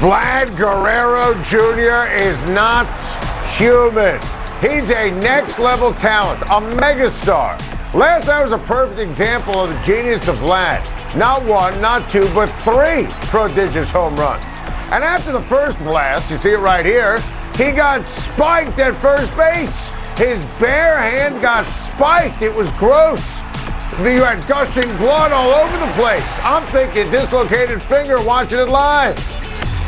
Vlad Guerrero Jr. is not human. He's a next-level talent, a megastar. Last night was a perfect example of the genius of Vlad. Not one, not two, but three prodigious home runs. And after the first blast, you see it right here, he got spiked at first base. His bare hand got spiked. It was gross. You had gushing blood all over the place. I'm thinking dislocated finger watching it live.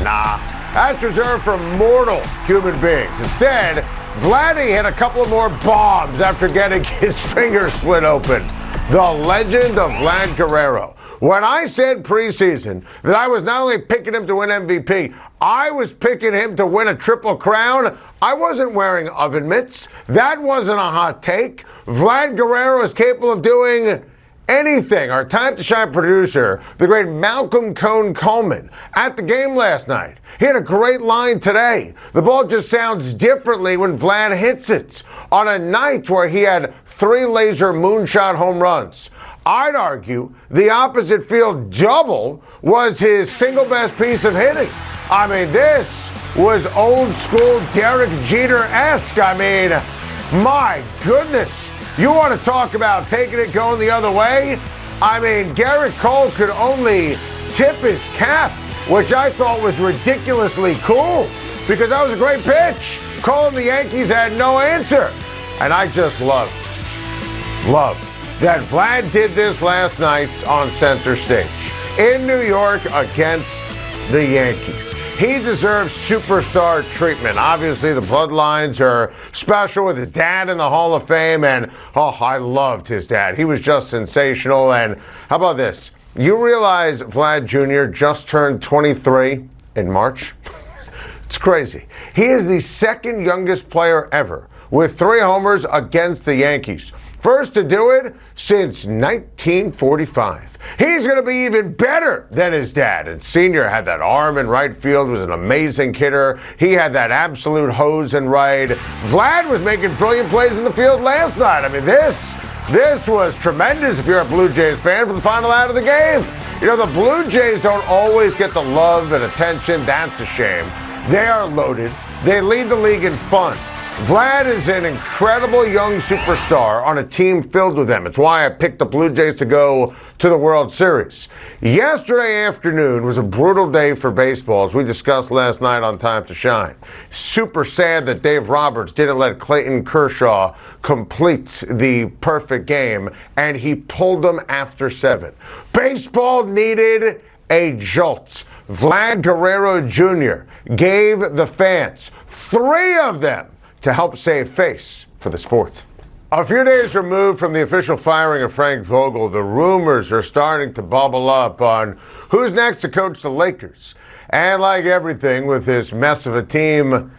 Nah, that's reserved for mortal human beings. Instead, Vladdy hit a couple of more bombs after getting his finger split open. The legend of Vlad Guerrero. When I said preseason that I was not only picking him to win MVP, I was picking him to win a triple crown, I wasn't wearing oven mitts. That wasn't a hot take. Vlad Guerrero is capable of doing anything. Our Time to Shine producer, the great Malcolm Cone Coleman, at the game last night. He had a great line today. The ball just sounds differently when Vlad hits it. On a night where he had 3 laser moonshot home runs, I'd argue the opposite field double was his single best piece of hitting. I mean, this was old school Derek Jeter-esque. I mean, my goodness. You want to talk about taking it going the other way? I mean, Garrett Cole could only tip his cap, which I thought was ridiculously cool because that was a great pitch. Cole and the Yankees had no answer. And I just love that Vlad did this last night on center stage in New York against the Yankees. He deserves superstar treatment. Obviously, the bloodlines are special with his dad in the Hall of Fame, and I loved his dad. He was just sensational. And how about this? You realize Vlad Jr. just turned 23 in March? It's crazy. He is the second youngest player ever with 3 homers against the Yankees. First to do it since 1945. He's going to be even better than his dad. And Senior had that arm in right field, was an amazing hitter. He had that absolute hose in right. Vlad was making brilliant plays in the field last night. I mean, this was tremendous if you're a Blue Jays fan for the final out of the game. You know, the Blue Jays don't always get the love and attention. That's a shame. They are loaded. They lead the league in fun. Vlad is an incredible young superstar on a team filled with them. It's why I picked the Blue Jays to go to the World Series. Yesterday afternoon was a brutal day for baseball, as we discussed last night on Time to Shine. Super sad that Dave Roberts didn't let Clayton Kershaw complete the perfect game, and he pulled them after 7. Baseball needed a jolt. Vlad Guerrero Jr. gave the fans, 3 of them, to help save face for the sport. A few days removed from the official firing of Frank Vogel, the rumors are starting to bubble up on who's next to coach the Lakers. And like everything with this mess of a team,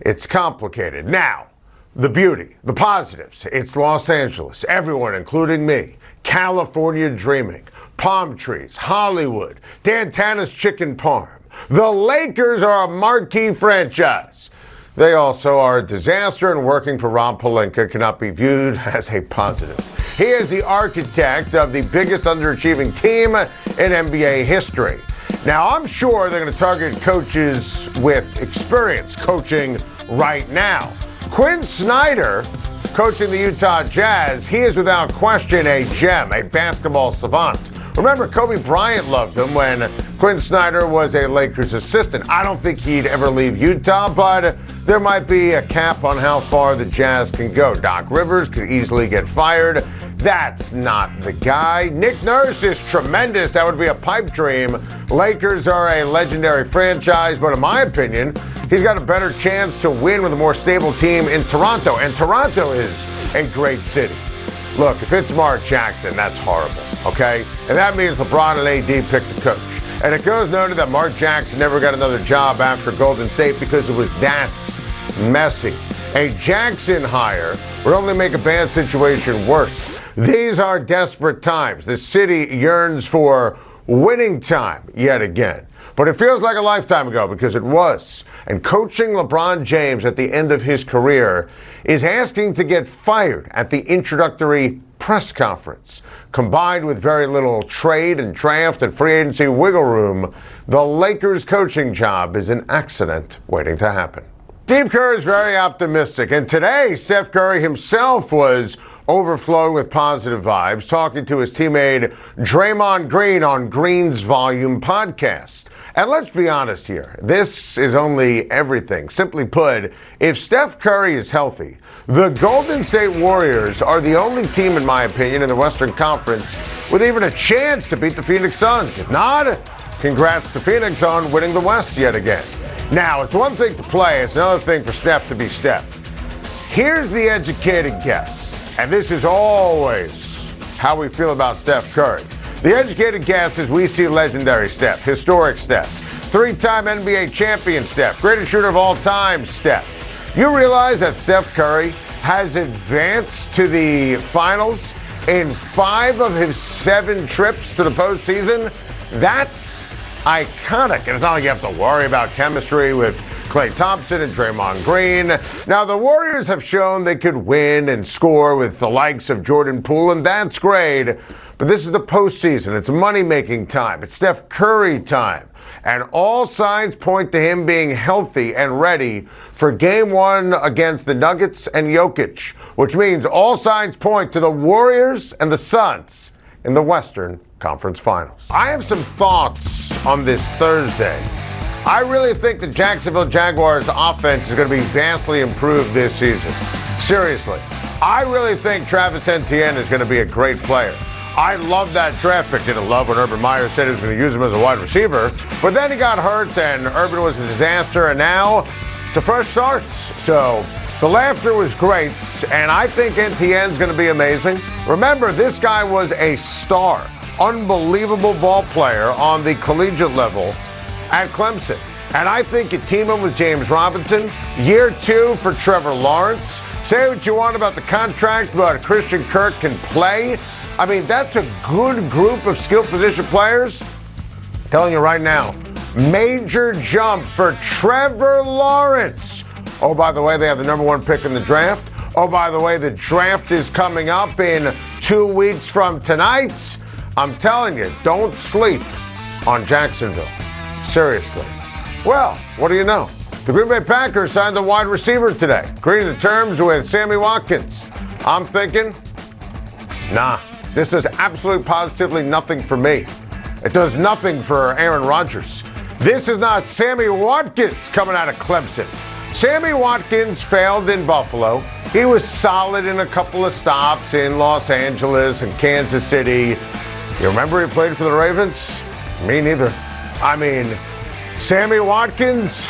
it's complicated. Now, the beauty, the positives, it's Los Angeles, everyone, including me, California dreaming, palm trees, Hollywood, Dantana's Chicken Parm. The Lakers are a marquee franchise. They also are a disaster, and working for Rob Pelinka cannot be viewed as a positive. He is the architect of the biggest underachieving team in NBA history. Now, I'm sure they're going to target coaches with experience coaching right now. Quinn Snyder, coaching the Utah Jazz, he is without question a gem, a basketball savant. Remember, Kobe Bryant loved him when Quinn Snyder was a Lakers assistant. I don't think he'd ever leave Utah, but there might be a cap on how far the Jazz can go. Doc Rivers could easily get fired. That's not the guy. Nick Nurse is tremendous. That would be a pipe dream. Lakers are a legendary franchise, but in my opinion, he's got a better chance to win with a more stable team in Toronto. And Toronto is a great city. Look, if it's Mark Jackson, that's horrible, okay? And that means LeBron and AD picked the coach. And it goes noted that Mark Jackson never got another job after Golden State because it was that messy. A Jackson hire would only make a bad situation worse. These are desperate times. The city yearns for winning time yet again. But it feels like a lifetime ago because it was. And coaching LeBron James at the end of his career is asking to get fired at the introductory press conference. Combined with very little trade and draft and free agency wiggle room, the Lakers coaching job is an accident waiting to happen. Steve Kerr is very optimistic, and today Steph Curry himself was overflowing with positive vibes, talking to his teammate Draymond Green on Green's Volume podcast. And let's be honest here, this is only everything. Simply put, if Steph Curry is healthy, the Golden State Warriors are the only team, in my opinion, in the Western Conference with even a chance to beat the Phoenix Suns. If not, congrats to Phoenix on winning the West yet again. Now, it's one thing to play, it's another thing for Steph to be Steph. Here's the educated guess, and this is always how we feel about Steph Curry. The educated guess is we see legendary Steph, historic Steph, three-time NBA champion Steph, greatest shooter of all time Steph. You realize that Steph Curry has advanced to the finals in 5 of his 7 trips to the postseason? That's iconic. And it's not like you have to worry about chemistry with Klay Thompson and Draymond Green. Now, the Warriors have shown they could win and score with the likes of Jordan Poole, and that's great. But this is the postseason. It's money-making time. It's Steph Curry time. And all signs point to him being healthy and ready for Game 1 against the Nuggets and Jokic, which means all signs point to the Warriors and the Suns in the Western Conference Finals. I have some thoughts on this Thursday. I really think the Jacksonville Jaguars offense is going to be vastly improved this season. Seriously. I really think Travis Etienne is going to be a great player. I love that draft pick. Didn't love when Urban Meyer said he was going to use him as a wide receiver, but then he got hurt and Urban was a disaster, and now it's a fresh start. So the laughter was great, and I think Etienne's going to be amazing. Remember, this guy was a star, unbelievable ball player on the collegiate level at Clemson. And I think you team him with James Robinson, year 2 for Trevor Lawrence. Say what you want about the contract, but Christian Kirk can play. I mean, that's a good group of skill position players. I'm telling you right now, major jump for Trevor Lawrence. Oh, by the way, they have the number 1 pick in the draft. Oh, by the way, the draft is coming up in 2 weeks from tonight. I'm telling you, don't sleep on Jacksonville. Seriously. Well, what do you know? The Green Bay Packers signed a wide receiver today, agreeing to terms with Sammy Watkins. I'm thinking, nah, this does absolutely positively nothing for me. It does nothing for Aaron Rodgers. This is not Sammy Watkins coming out of Clemson. Sammy Watkins failed in Buffalo. He was solid in a couple of stops in Los Angeles and Kansas City. You remember he played for the Ravens? Me neither. I mean, Sammy Watkins,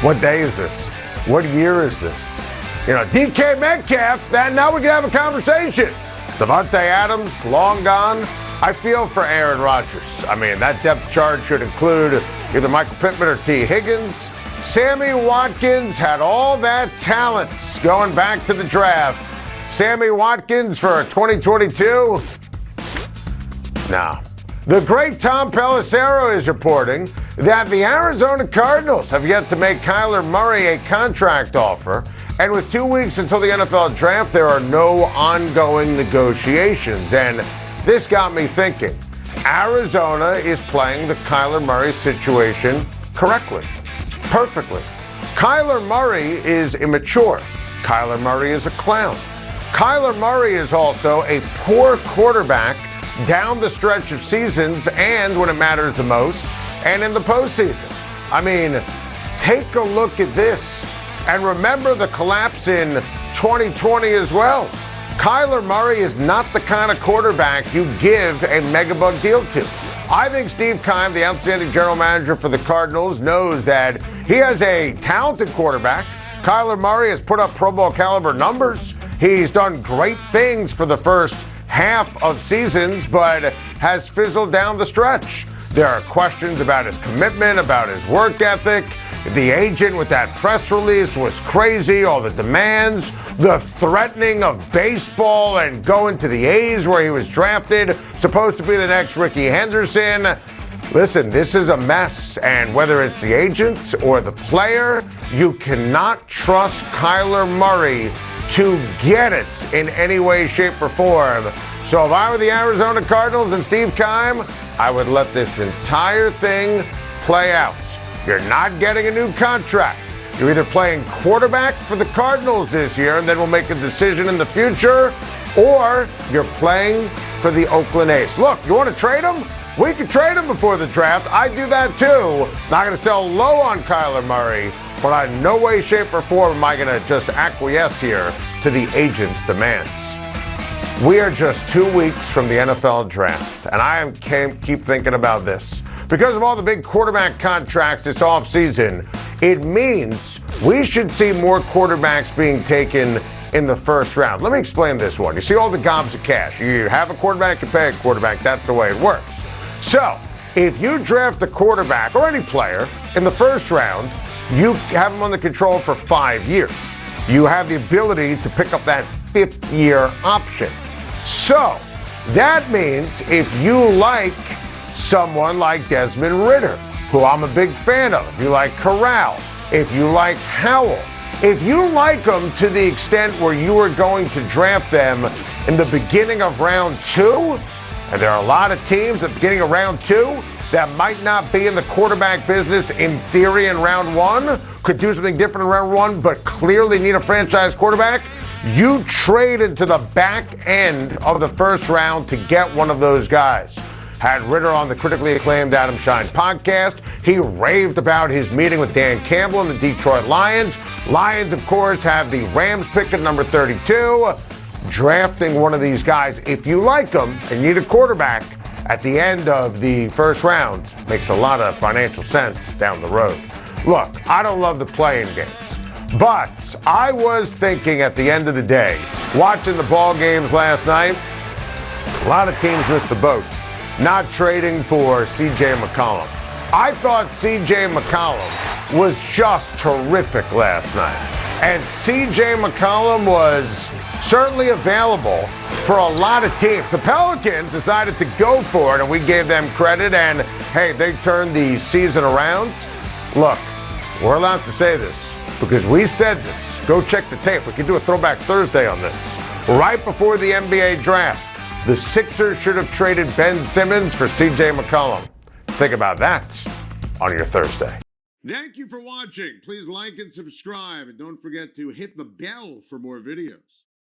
what day is this? What year is this? You know, DK Metcalf, now we can have a conversation. Devontae Adams, long gone. I feel for Aaron Rodgers. I mean, that depth chart should include either Michael Pittman or T. Higgins. Sammy Watkins had all that talent going back to the draft. Sammy Watkins for 2022? Nah. The great Tom Pelissero is reporting that the Arizona Cardinals have yet to make Kyler Murray a contract offer, and with 2 weeks until the NFL draft, there are no ongoing negotiations. And this got me thinking. Arizona is playing the Kyler Murray situation correctly, perfectly. Kyler Murray is immature. Kyler Murray is a clown. Kyler Murray is also a poor quarterback down the stretch of seasons and when it matters the most, and in the postseason. I mean, take a look at this and remember the collapse in 2020 as well. Kyler Murray is not the kind of quarterback you give a megabug deal to. I think Steve Keim, the outstanding general manager for the Cardinals, knows that he has a talented quarterback. Kyler Murray has put up Pro Bowl caliber numbers. He's done great things for the first half of seasons, but has fizzled down the stretch. There are questions about his commitment, about his work ethic. The agent with that press release was crazy, all the demands, the threatening of baseball and going to the A's where he was drafted, supposed to be the next Ricky Henderson. Listen, this is a mess, and whether it's the agent or the player, you cannot trust Kyler Murray to get it in any way, shape, or form. So if I were the Arizona Cardinals and Steve Keim, I would let this entire thing play out. You're not getting a new contract. You're either playing quarterback for the Cardinals this year, and then we'll make a decision in the future, or you're playing for the Oakland A's. Look, you want to trade him? We could trade him before the draft. I'd do that too. Not going to sell low on Kyler Murray, but in no way, shape, or form am I going to just acquiesce here to the agent's demands. We are just 2 weeks from the NFL draft, and I keep thinking about this. Because of all the big quarterback contracts this offseason, it means we should see more quarterbacks being taken in the first round. Let me explain this one. You see all the gobs of cash. You have a quarterback, you pay a quarterback. That's the way it works. So, if you draft a quarterback or any player in the first round, you have them under control for 5 years. You have the ability to pick up that 5th-year option. So, that means if you like someone like Desmond Ridder, who I'm a big fan of, if you like Corral, if you like Howell, if you like them to the extent where you are going to draft them in the beginning of round 2, and there are a lot of teams at the beginning of round 2 that might not be in the quarterback business in theory in round 1, could do something different in round 1, but clearly need a franchise quarterback, you trade into the back end of the first round to get one of those guys. Had Ridder on the critically acclaimed Adam Schein podcast. He raved about his meeting with Dan Campbell and the Detroit Lions. Lions, of course, have the Rams pick at number 32. Drafting one of these guys, if you like them and need a quarterback at the end of the first round, makes a lot of financial sense down the road. Look, I don't love the playing games, but I was thinking at the end of the day, watching the ball games last night, a lot of teams missed the boat not trading for C.J. McCollum. I thought C.J. McCollum was just terrific last night. And C.J. McCollum was certainly available for a lot of teams. The Pelicans decided to go for it, and we gave them credit, and hey, they turned the season around. Look, we're allowed to say this because we said this. Go check the tape. We can do a Throwback Thursday on this. Right before the NBA draft, the Sixers should have traded Ben Simmons for C.J. McCollum. Think about that on your Thursday. Thank you for watching. Please like and subscribe, and don't forget to hit the bell for more videos.